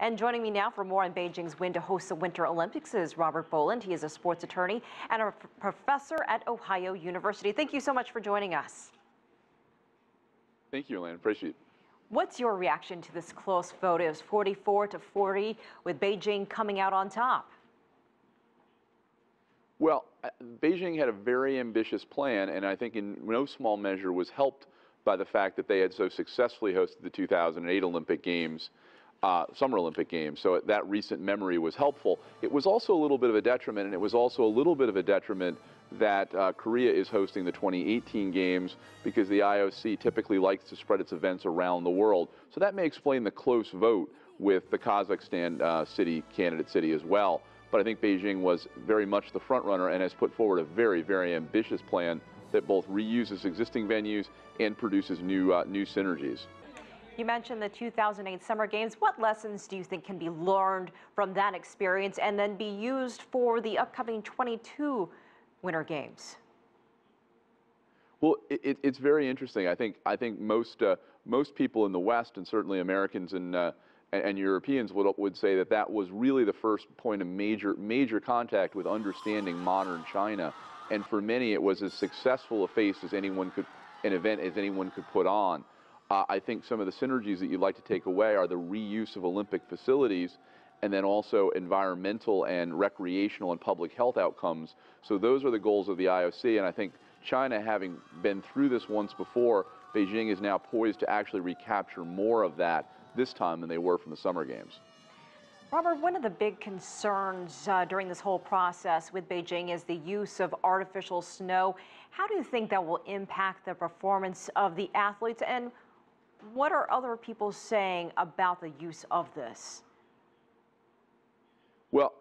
And joining me now for more on Beijing's win to host the Winter Olympics is Robert Boland. He is a sports attorney and a professor at Ohio University. Thank you so much for joining us. Thank you, Elaine. Appreciate it. What's your reaction to this close vote? It was 44-40 with Beijing coming out on top. Well, Beijing had a very ambitious plan, and I think in no small measure was helped by the fact that they had so successfully hosted the 2008 Olympic Games, Summer Olympic Games. So that recent memory was helpful. It was also a little bit of a detriment, and it was also a little bit of a detriment that Korea is hosting the 2018 Games because the IOC typically likes to spread its events around the world. So that may explain the close vote with the Kazakhstan candidate city as well. But I think Beijing was very much the front runner and has put forward a very, very ambitious plan that both reuses existing venues and produces new synergies. You mentioned the 2008 Summer Games. What lessons do you think can be learned from that experience and then be used for the upcoming 22 Winter Games? Well, it's very interesting. I think most people in the West, and certainly Americans and Europeans would say that that was really the first point of major contact with understanding modern China. And for many, it was as successful an event as anyone could put on. I think some of the synergies that you'd like to take away are the reuse of Olympic facilities, and then also environmental and recreational and public health outcomes. So those are the goals of the IOC, and I think China, having been through this once before, Beijing is now poised to actually recapture more of that this time than they were from the Summer Games. Robert, one of the big concerns during this whole process with Beijing is the use of artificial snow. How do you think that will impact the performance of the athletes, and what are other people saying about the use of this? Well,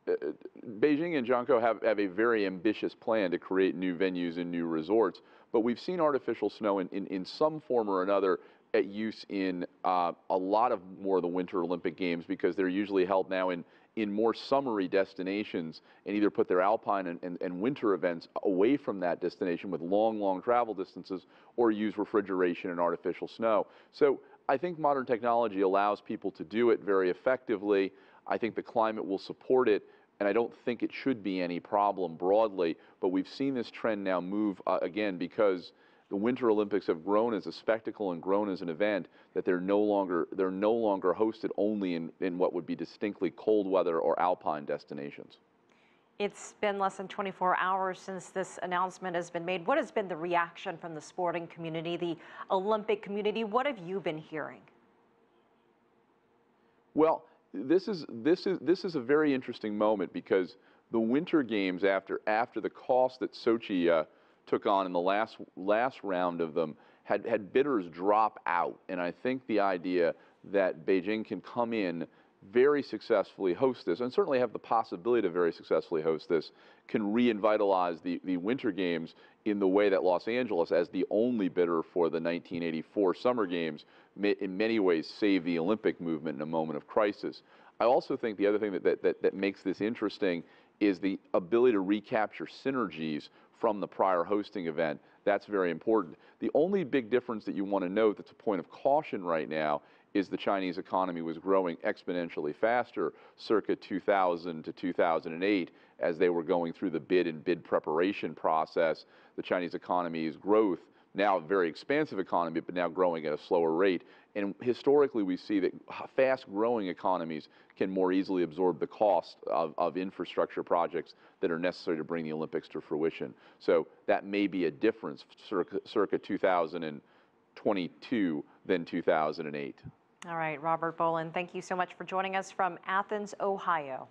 Beijing and Zhangzhou have a very ambitious plan to create new venues and new resorts, but we've seen artificial snow in some form or another at use in a lot of more of the Winter Olympic Games, because they're usually held now in more summery destinations, and either put their alpine and winter events away from that destination with long travel distances, or use refrigeration and artificial snow. So I think modern technology allows people to do it very effectively. I think the climate will support it, and I don't think it should be any problem broadly, but we've seen this trend now move again, because the Winter Olympics have grown as a spectacle and grown as an event, that they're no longer hosted only in what would be distinctly cold weather or alpine destinations. It's been less than 24 hours since this announcement has been made. What has been the reaction from the sporting community, the Olympic community? What have you been hearing? Well, this is a very interesting moment, because the Winter Games, after the cost that Sochi took on in the last round of them, had bidders drop out. And I think the idea that Beijing can come in, very successfully host this, and certainly have the possibility to very successfully host this, can revitalize the Winter Games in the way that Los Angeles, as the only bidder for the 1984 Summer Games, in many ways saved the Olympic movement in a moment of crisis. I also think the other thing that makes this interesting is the ability to recapture synergies from the prior hosting event. That's very important. The only big difference that you want to note that's a point of caution right now is the Chinese economy was growing exponentially faster circa 2000 to 2008 as they were going through the bid preparation process. The Chinese economy's growth, now a very expansive economy, but now growing at a slower rate. And historically, we see that fast-growing economies can more easily absorb the cost of infrastructure projects that are necessary to bring the Olympics to fruition. So that may be a difference circa 2022 than 2008. All right, Robert Boland, thank you so much for joining us from Athens, Ohio.